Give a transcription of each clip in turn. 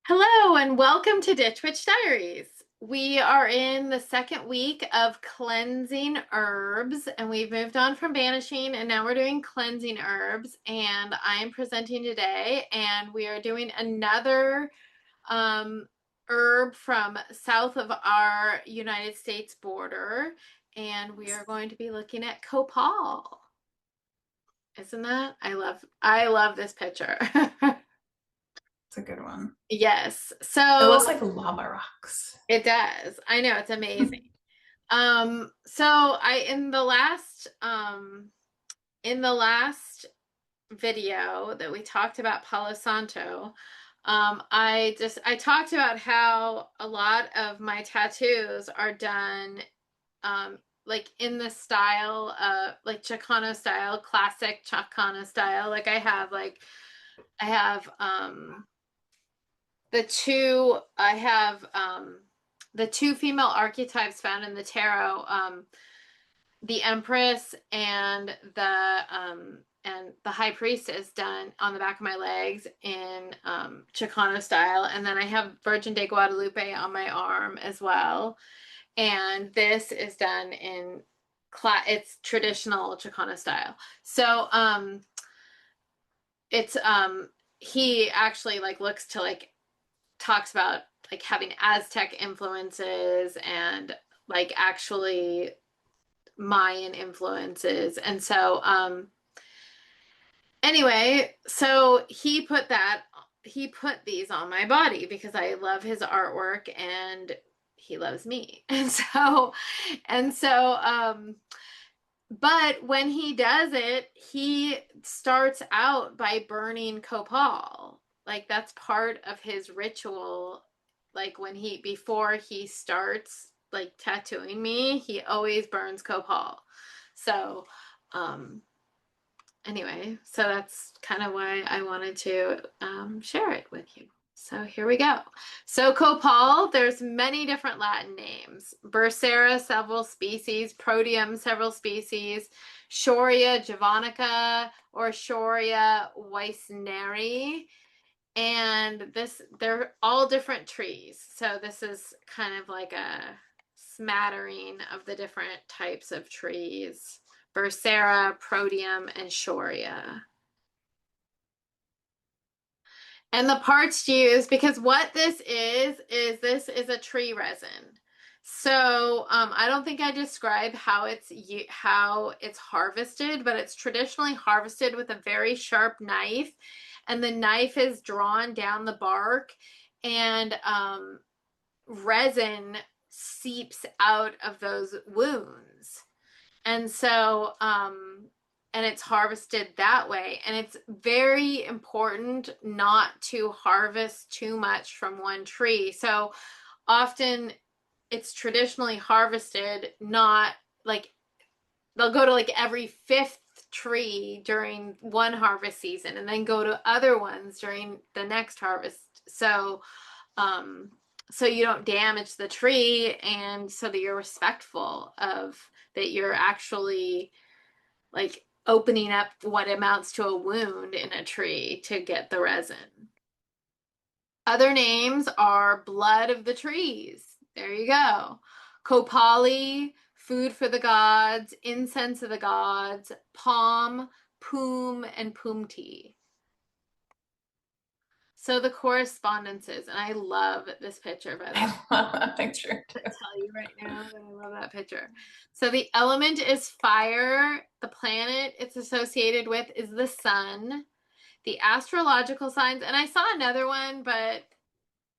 Hello and welcome to Ditch Witch Diaries. We are in the second week of cleansing herbs, and we've moved on from banishing, and now we're doing cleansing herbs. And I am presenting today, and we are doing another herb from south of our United States border, and we are going to be looking at Copal. Isn't that? I love this picture. It's a good one. Yes. It So looks like lava rocks. it does. I know, it's amazing. So I in the last video that we talked about Palo Santo, I talked about how a lot of my tattoos are done like in the style like Chicano style, classic Chicano style. Like I have the two female archetypes found in the tarot, the Empress and the High Priestess done on the back of my legs in Chicano style, and then I have Virgin de Guadalupe on my arm as well. And this is done in it's traditional Chicano style. So it's he actually like looks to like talks about like having Aztec influences and like actually Mayan influences. And so anyway, so he put these on my body because I love his artwork and he loves me. And so but when he does it, he starts out by burning copal. Like that's part of his ritual. Like before he starts like tattooing me, he always burns copal. So, um, anyway, so that's kind of why I wanted to share it with you. So here we go. So copal, there's many different Latin names. Bursera, several species. Protium, several species. Shorea javanica or Shorea weissneri. And they're all different trees. So this is kind of like a smattering of the different types of trees. Bursera, Protium, and Shorea. And the parts used, because what this is a tree resin. So I don't think I described how it's harvested, but it's traditionally harvested with a very sharp knife, and the knife is drawn down the bark, and resin seeps out of those wounds. And so, and it's harvested that way. And it's very important not to harvest too much from one tree. So often it's traditionally harvested, not like they'll go to like every fifth tree during one harvest season and then go to other ones during the next harvest. Um, so you don't damage the tree and so that you're respectful of that you're actually like opening up what amounts to a wound in a tree to get the resin. Other names are blood of the trees. There you go. Copalli, food for the gods, incense of the gods, palm, poom, and pumti. So the correspondences, and I love this picture, by the way. I love that picture To too. tell you right now that I love that picture. So the element is fire. The planet it's associated with is the sun. The astrological signs, and I saw another one, but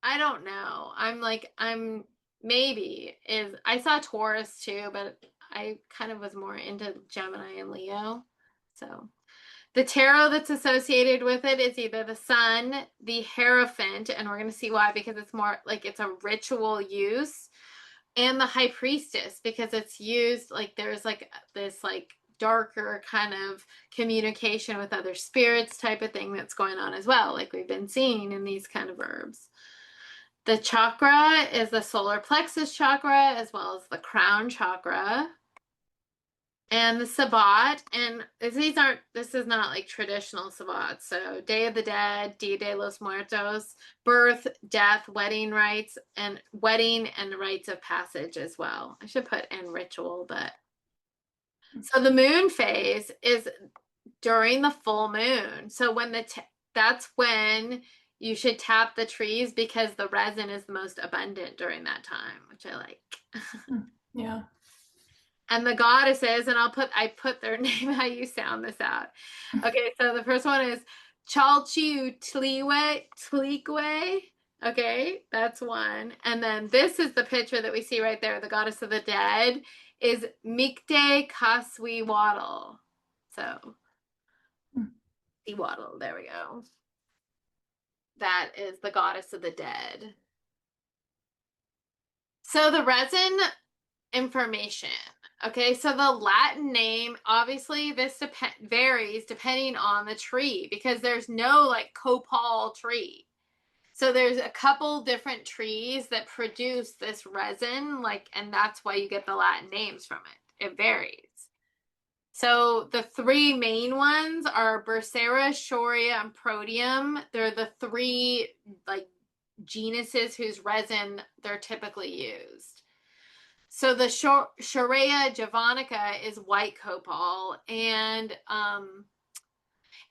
I don't know. I'm maybe is I saw Taurus too, but I kind of was more into Gemini and Leo. So the tarot that's associated with it is either the sun, the Hierophant, and we're going to see why because it's more like it's a ritual use, and the High Priestess because it's used like there's like this like darker kind of communication with other spirits type of thing that's going on as well, like we've been seeing in these kind of herbs. The chakra is the solar plexus chakra as well as the crown chakra. and the Sabbat, and this is not like traditional Sabbat. So Day of the Dead, Dia de los Muertos, birth, death, wedding rites, and rites of passage as well. I should put and ritual, but so the moon phase is during the full moon. So that's when you should tap the trees because the resin is the most abundant during that time, which I like. Yeah. And the goddesses, and I put their name, how you sound this out. Okay, so the first one is Tlikwe. Okay, that's one. And then this is the picture that we see right there, the goddess of the dead is Mikte Kaswiwatl. So Seawaddle, there we go. That is the goddess of the dead. So the resin information. Okay, so the Latin name, obviously this varies depending on the tree because there's no like copal tree. So there's a couple different trees that produce this resin, like, and that's why you get the Latin names from it. It varies. So the three main ones are Bursera, Shorea, and Protium. They're the three like genuses whose resin they're typically used. So the Shorea javanica is white copal, and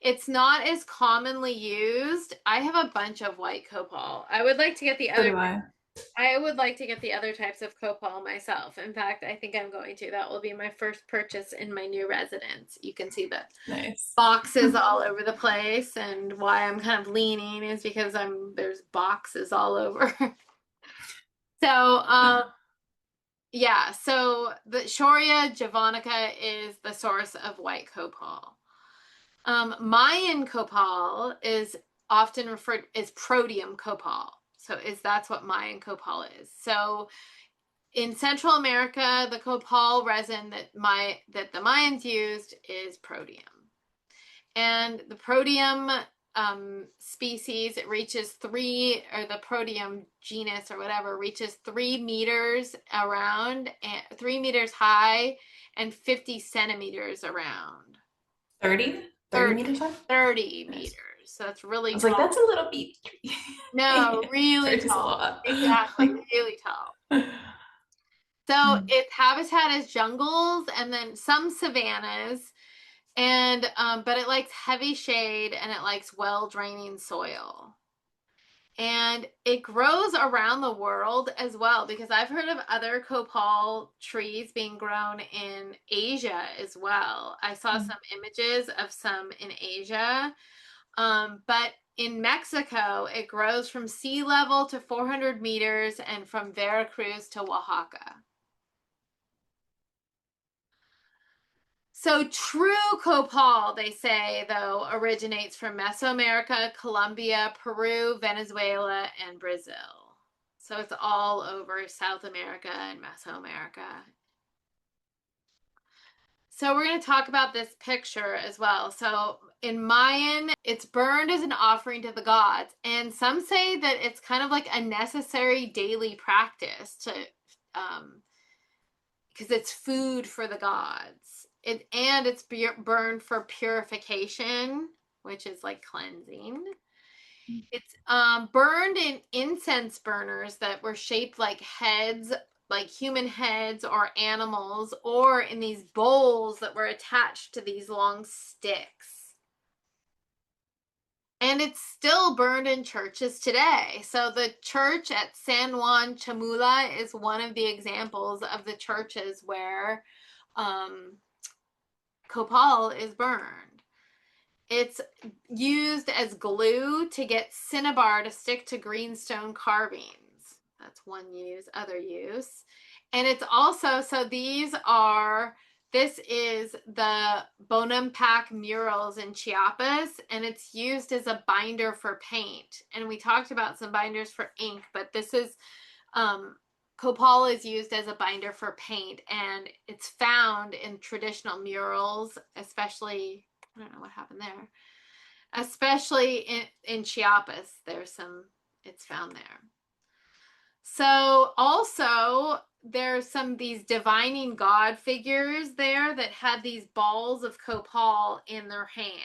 it's not as commonly used. I have a bunch of white copal. I would like to get the So other. do I. I would like to get the other types of copal myself. In fact, I think I'm going to. That will be my first purchase in my new residence. You can see the Nice. boxes all over the place, and why I'm kind of leaning is because there's boxes all over. So, yeah, so the Shorea javanica is the source of white copal. Mayan copal is often referred as protium copal. So that's what Mayan copal is. So in Central America, the copal resin that the Mayans used is protium. And the protium species, it reaches the protium genus or whatever, reaches 3 meters around, and 3 meters high and 50 centimeters around. 30? 30 meters high? 30 Nice. meters. So that's really I was tall. like, that's a little beat. No, really 30 is a tall. lot. Exactly, really tall. So its habitat is jungles and then some savannas, and but it likes heavy shade and it likes well draining soil. And it grows around the world as well because I've heard of other copal trees being grown in Asia as well. I saw some images of some in Asia. But in Mexico, it grows from sea level to 400 meters and from Veracruz to Oaxaca. So true copal, they say, though, originates from Mesoamerica, Colombia, Peru, Venezuela, and Brazil. So it's all over South America and Mesoamerica. So we're going to talk about this picture as well. So in Mayan, it's burned as an offering to the gods. And some say that it's kind of like a necessary daily practice because it's food for the gods. It's burned for purification, which is like cleansing. It's burned in incense burners that were shaped like heads, like human heads or animals, or in these bowls that were attached to these long sticks. And it's still burned in churches today. So the church at San Juan Chamula is one of the examples of the churches where copal is burned. It's used as glue to get cinnabar to stick to greenstone carvings. That's one other use. And it's also, this is the Bonampak murals in Chiapas, and it's used as a binder for paint. And we talked about some binders for ink, but this is, copal is used as a binder for paint, and it's found in traditional murals, especially, I don't know what happened there, especially in Chiapas. It's found there. So also there's these divining god figures there that had these balls of copal in their hands.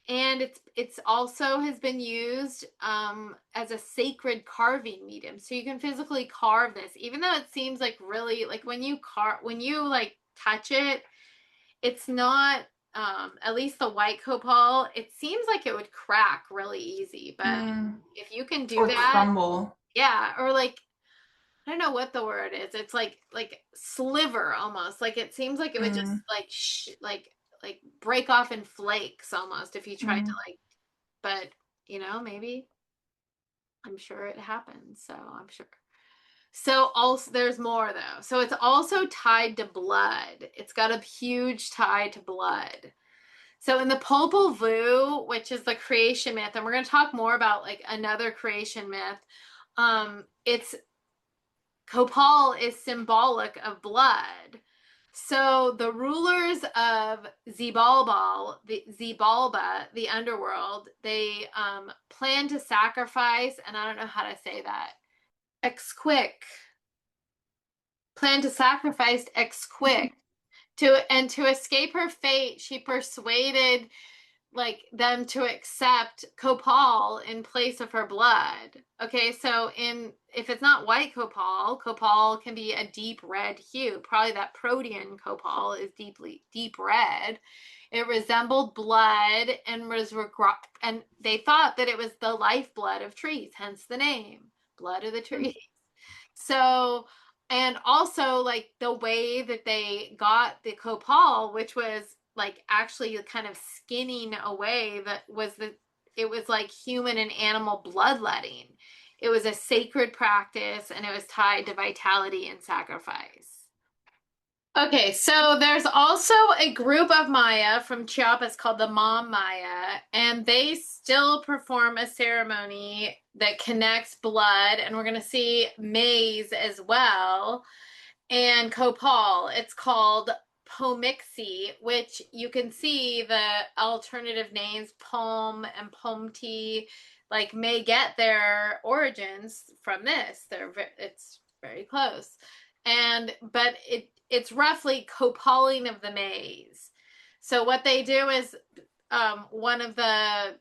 And it's also has been used as a sacred carving medium. So you can physically carve this, even though it seems like really like when you like touch it, it's not at least the white copal, it seems like it would crack really easy. But if you can do or that, crumble. yeah, or like I don't know what the word is. It's like sliver almost. Like it seems like it would just like break off in flakes almost if you tried to like, but maybe I'm sure it happens. So I'm sure. So also there's more though. So it's also tied to blood. It's got a huge tie to blood. So in the Popol Vuh, which is the creation myth, and we're going to talk more about like another creation myth, it's Copal is symbolic of blood. So the rulers of Xibalba, the underworld, they plan to sacrifice, and I don't know how to say that. Exquic. Plan to sacrifice Exquic. To escape her fate, she persuaded like them to accept copal in place of her blood. Okay, so if it's not white copal can be a deep red hue. Probably that protean copal is deep red. It resembled blood and and they thought that it was the lifeblood of trees, hence the name, blood of the trees. So, and also like the way that they got the copal, which was like actually kind of skinning away, it was like human and animal bloodletting. It was a sacred practice and it was tied to vitality and sacrifice. Okay, so there's also a group of Maya from Chiapas called the Mom Maya, and they still perform a ceremony that connects blood, and we're going to see Maize as well, and Copal. It's called Pomixi, which you can see the alternative names Pom and Pomti like may get their origins from this. It's very close. But it's roughly copaling of the maize. So what they do is one of the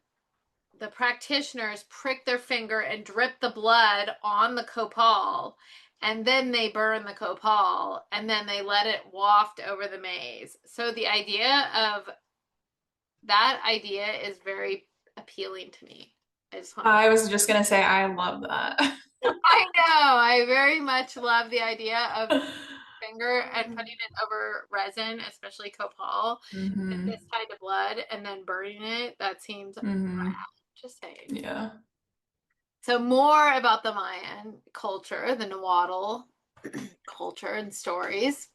practitioners prick their finger and drip the blood on the copal, and then they burn the copal, and then they let it waft over the maize. So the idea of that idea is very appealing to me. I was just gonna say I love that. I know. I very much love the idea of finger and putting it over resin, especially copal, with this tied to blood, and then burning it. That seems rad. Just saying. Yeah. So more about the Mayan culture, the Nahuatl culture and stories.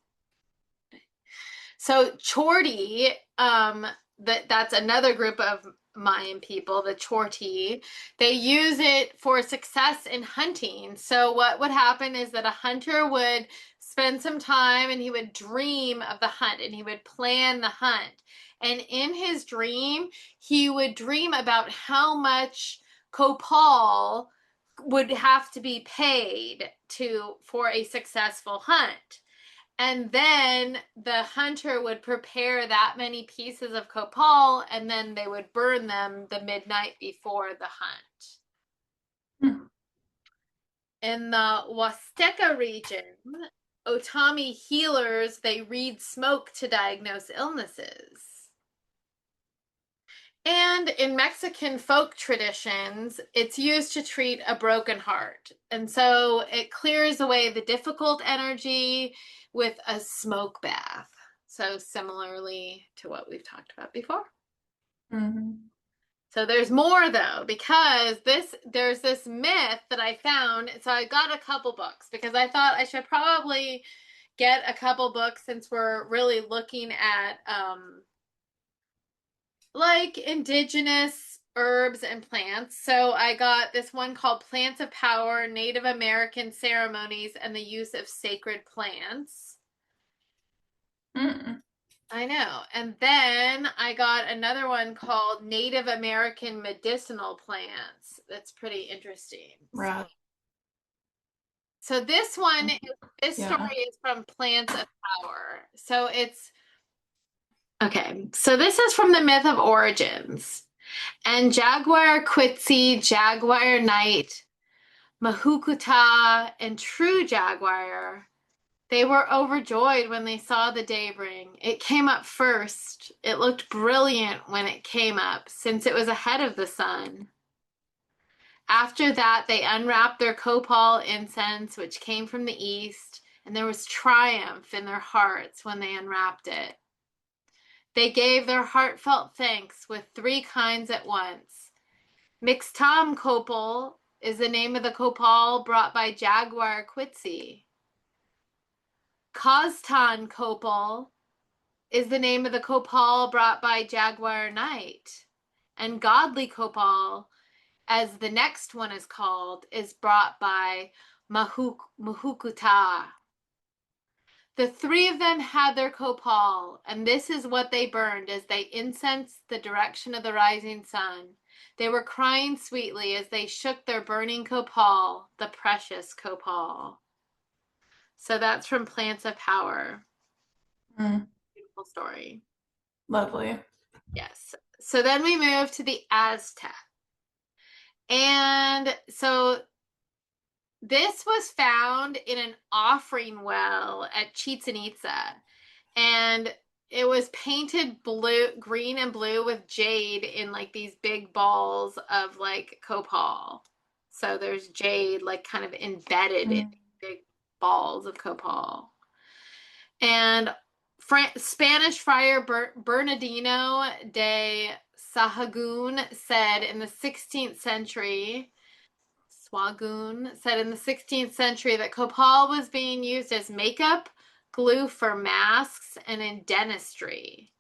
So Chortí, that's another group of Mayan people, the Chortí. They use it for success in hunting. So what would happen is that a hunter would spend some time and he would dream of the hunt and he would plan the hunt. And in his dream, he would dream about how much copal would have to be paid for a successful hunt. And then the hunter would prepare that many pieces of copal and then they would burn them the midnight before the hunt. In the Huasteca region, Otomi healers, they read smoke to diagnose illnesses. And in Mexican folk traditions, it's used to treat a broken heart. And so it clears away the difficult energy with a smoke bath. So similarly to what we've talked about before. So there's more though, because there's this myth that I found. So I got a couple books because I thought I should probably get a couple books since we're really looking at like indigenous herbs and plants. So I got this one called Plants of Power, Native American Ceremonies and the Use of Sacred Plants. I know. And then I got another one called Native American Medicinal Plants. That's pretty interesting. Right. So this one, this Yeah. story is from Plants of Power. So it's okay. So this is from the myth of origins. And Jaguar Quitzi, Jaguar Knight, Mahukuta, and True Jaguar, they were overjoyed when they saw the day bring. It came up first. It looked brilliant when it came up, since it was ahead of the sun. After that, they unwrapped their copal incense, which came from the east, and there was triumph in their hearts when they unwrapped it. They gave their heartfelt thanks with three kinds at once. Mixtam Copal is the name of the copal brought by Jaguar Quitzi. Kaztan Copal is the name of the copal brought by Jaguar Knight. And Godly Copal, as the next one is called, is brought by Mahukuta. The three of them had their copal, and this is what they burned as they incensed the direction of the rising sun. They were crying sweetly as they shook their burning copal, the precious copal. So that's from Plants of Power. Beautiful story. Lovely. Yes. So then we move to the Aztec. And so this was found in an offering well at Chichen Itza. And it was painted blue, green and blue with jade in like these big balls of like copal. So there's jade like kind of embedded in big balls of copal. And Spanish friar Bernardino de Sahagún said in the 16th century, Swagun said in the 16th century that copal was being used as makeup, glue for masks, and in dentistry.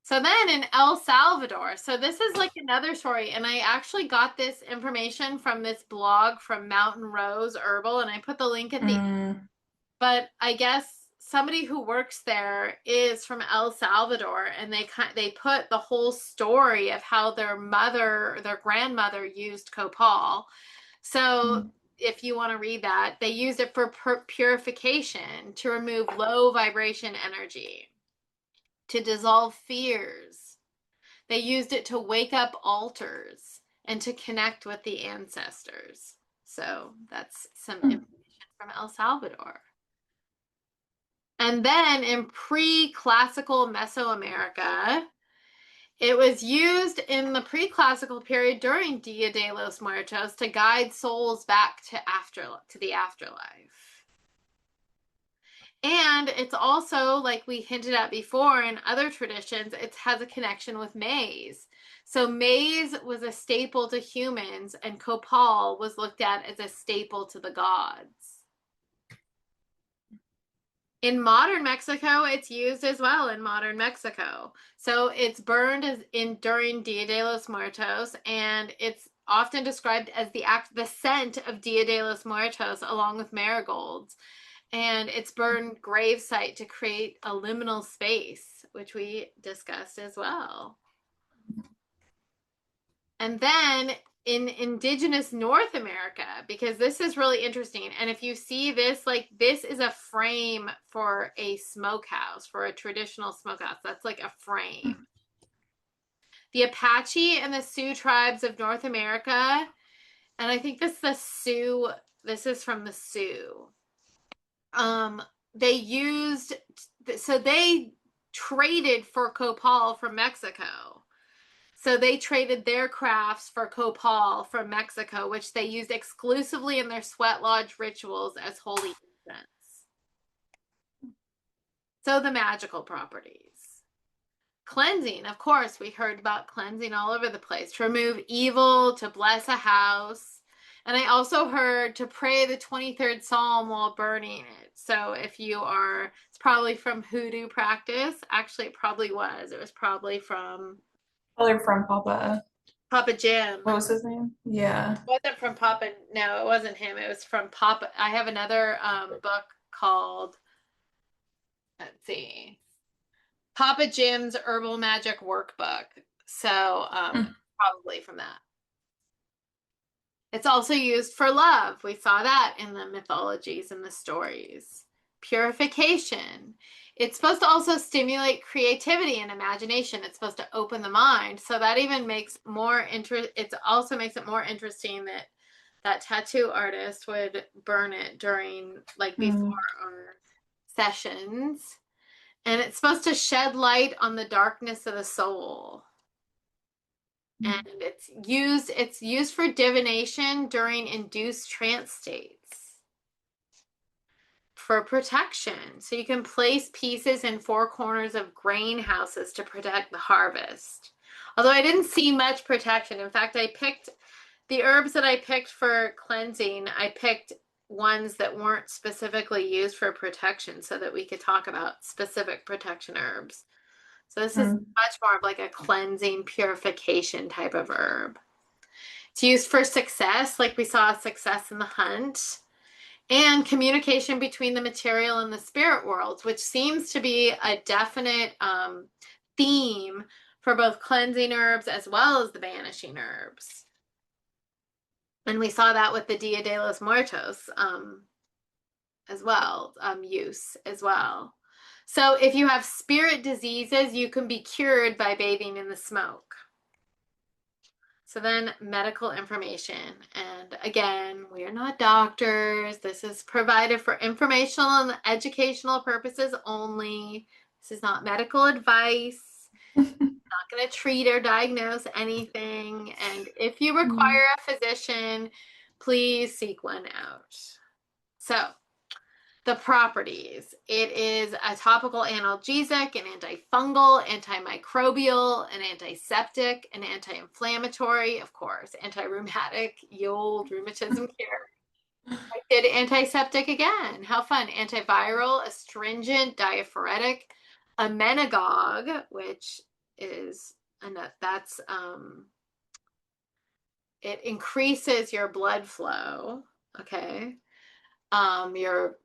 So then in El Salvador, so this is like another story, and I actually got this information from this blog from Mountain Rose Herbal, and I put the link at the end. But I guess somebody who works there is from El Salvador, and they put the whole story of how their grandmother used copal. So if you want to read that, they used it for purification, to remove low vibration energy, to dissolve fears. They used it to wake up altars and to connect with the ancestors. So that's some information from El Salvador. And then in pre-classical Mesoamerica, it was used in the pre-classical period during Dia de los Muertos to guide souls back to the afterlife. And it's also, like we hinted at before in other traditions, it has a connection with maize. So maize was a staple to humans, and copal was looked at as a staple to the gods. In modern Mexico, it's used as well in modern Mexico. So it's burned during Dia de los Muertos, and it's often described as the scent of Dia de los Muertos along with marigolds. And it's burned gravesite to create a liminal space, which we discussed as well. And then in indigenous North America, because this is really interesting. And if you see this, like this is a frame for a smokehouse, for a traditional smokehouse. That's like a frame. The Apache and the Sioux tribes of North America, and I think this is from the Sioux. They traded for copal from Mexico. So they traded their crafts for copal from Mexico, which they used exclusively in their sweat lodge rituals as holy incense. So the magical properties. Cleansing, of course, we heard about cleansing all over the place. To remove evil, to bless a house. And I also heard to pray the 23rd Psalm while burning it. So if it's probably from hoodoo practice. Actually, it probably was. It was probably from Papa Jim. What was his name? Yeah. It wasn't from Papa. No, it wasn't him. It was from Papa. I have another book called, let's see, Papa Jim's Herbal Magic Workbook. So probably from that. It's also used for love. We saw that in the mythologies and the stories. Purification. It's supposed to also stimulate creativity and imagination. It's supposed to open the mind. So that even makes more interest. It also makes it more interesting that that tattoo artist would burn it during, like, before Mm. our sessions. And it's supposed to shed light on the darkness of the soul. And it's used for divination during induced trance states for protection. So you can place pieces in four corners of grain houses to protect the harvest. Although I didn't see much protection. In fact, I picked the herbs that I picked for cleansing. I picked ones that weren't specifically used for protection so that we could talk about specific protection herbs. So this is Mm. much more of like a cleansing, purification type of herb. It's used for success, like we saw success in the hunt, and communication between the material and the spirit worlds, which seems to be a definite theme for both cleansing herbs as well as the banishing herbs. And we saw that with the Dia de los Muertos as well, use as well. So if you have spirit diseases, you can be cured by bathing in the smoke. So then medical information. And again, we are not doctors. This is provided for informational and educational purposes only. This is not medical advice. Not going to treat or diagnose anything. And if you require a physician, please seek one out. So the properties. It is a topical analgesic, an antifungal, antimicrobial, an antiseptic, an anti-inflammatory, of course, anti-rheumatic, the old rheumatism cure. I did antiseptic again. How fun. Antiviral, astringent, diaphoretic, a menagogue, which is, and that's it increases your blood flow. Okay. Your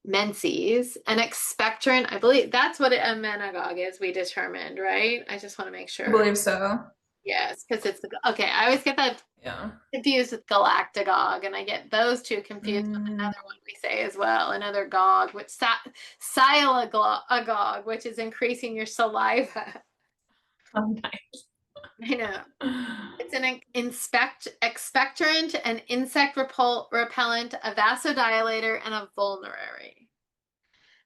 menses, an expectorant. I believe that's what a menagogue is. We determined, right? I just want to make I sure. believe so. Yes, because it's okay. I always get that Yeah. confused with galactagogue, and I get those two confused with Mm. another one we say as well, another gog, which sialagogue, which is increasing your saliva. Oh, nice. I know. It's an expectorant, an insect repellent, a vasodilator, and a vulnerary.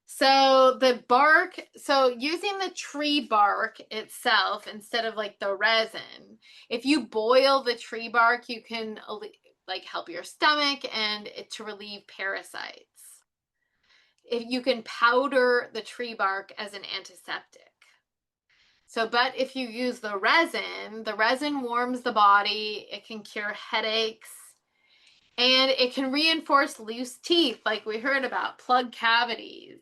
So the bark, so using the tree bark itself instead of like the resin, if you boil the tree bark, you can like help your stomach and to relieve parasites. If you can powder the tree bark as an antiseptic. So, but if you use the resin warms the body, it can cure headaches, and it can reinforce loose teeth, like we heard about, plug cavities.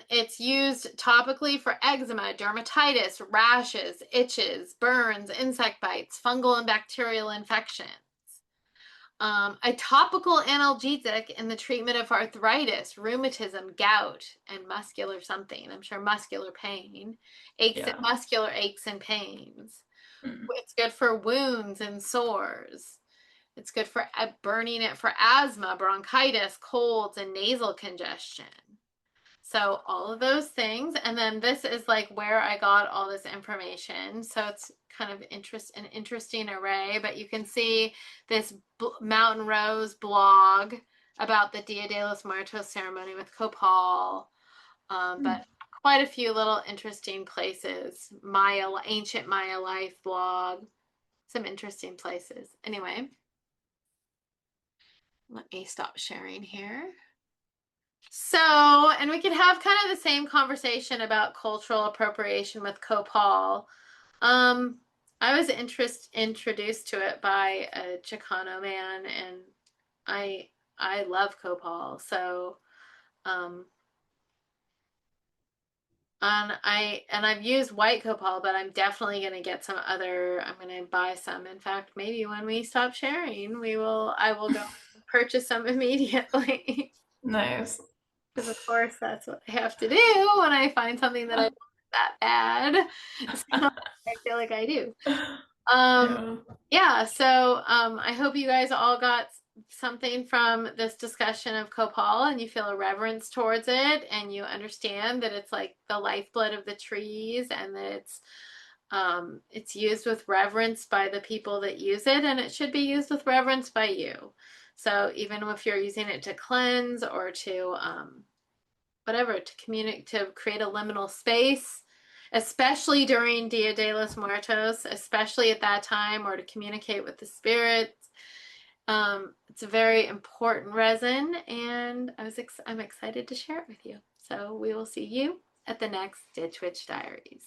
It's used topically for eczema, dermatitis, rashes, itches, burns, insect bites, fungal and bacterial infections. A topical analgesic in the treatment of arthritis, rheumatism, gout, and muscular something. I'm sure muscular pain, Yeah. muscular aches and pains. Mm. It's good for wounds and sores. It's good for burning it for asthma, bronchitis, colds, and nasal congestion. So all of those things. And then this is like where I got all this information. So it's kind of an interesting array, but you can see this Mountain Rose blog about the Dia de los Muertos ceremony with Copal. But quite a few little interesting places. Ancient Maya life blog. Some interesting places. Anyway, let me stop sharing here. So, and we could have kind of the same conversation about cultural appropriation with Copal. Um, I was introduced to it by a Chicano man, and I I love Copal. So, um, and I've used white Copal, but I'm definitely gonna get some other. I'm gonna buy some. In fact, maybe when we stop sharing, I will go purchase some immediately. Nice. Because of course that's what I have to do when I find something that I want that bad. So I feel like I do. Um, Yeah. yeah, so I hope you guys all got something from this discussion of Copal and you feel a reverence towards it and you understand that it's like the lifeblood of the trees and that it's used with reverence by the people that use it and it should be used with reverence by you. So even if you're using it to cleanse or to whatever, to communicate, to create a liminal space, especially during Dia de los Muertos, especially at that time, or to communicate with the spirits. It's a very important resin, and I'm excited to share it with you. So we will see you at the next Ditch Witch Diaries.